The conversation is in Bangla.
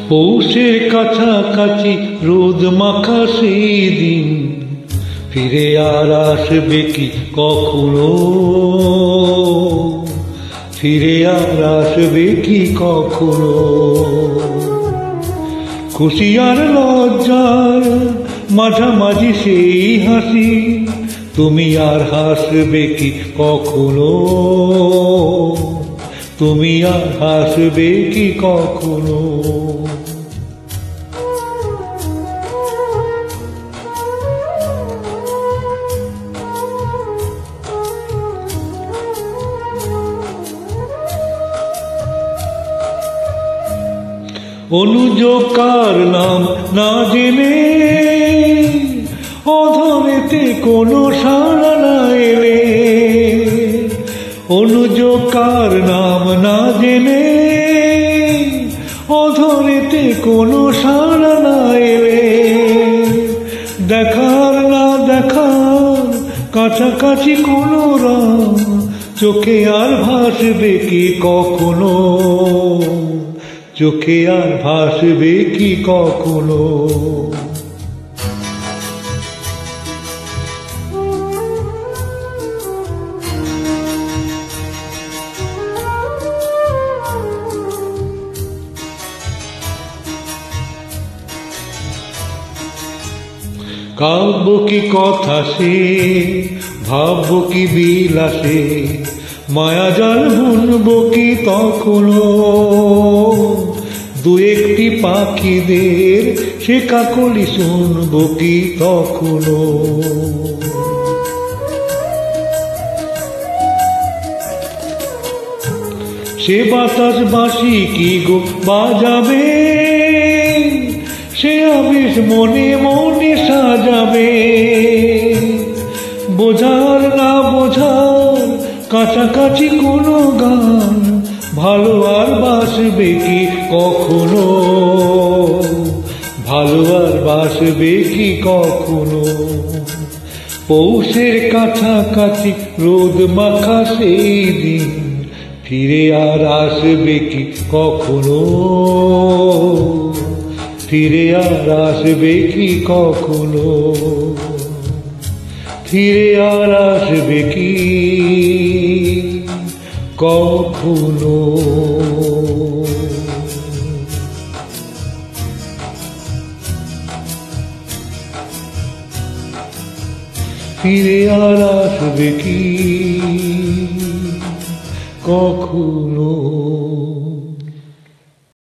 পৌষের কাছাকাছি রোদ মাখা সেই দিন ফিরে আর আসবে কি কখনো, ফিরে আর আসবে কি কখনো। খুশি আর লজ্জার মাঝামাঝি সেই হাসি, তুমি আর হাসবে কি কখনো, তুমি আর হাসবে কি কখনো। অনুজ কার নাম না জেনে অধরেতে কোনো সাড়া না এলে, অনুজ কার নাম না জেনে অধরেতে কোনো সাড়া না এলে, দেখার না দেখার কাছাকাছি কোনো রং চোখে আর ভাসবে কি কখনো, চোখে আর ভাসবে কি কখনো। কাব্য কি কথা সে, ভাবব কি বিলাসে, মায়াজাল বুনব কি তখনো, দু একটি পাখিদের সে কাকলি শুনব কি তখনো। সে বাতাস বাঁশি কি গো বাজাবে, সে আবেশ মনে মনে সাজাবে, বোঝার না বোঝার কাছাকাছি কোনো গান ভালো আর বাসবে কি কখনো, ভালো আর বাসবে কি কখনো। পৌষের কাছাকাছি রোদ মাখা সেই দিন ফিরে আর আসবে কি কখনো, ফিরে আর আসবে কি কখনো, ফিরে আর আসবে কি কখনো। ফিরে আর আসবে কি কখনো।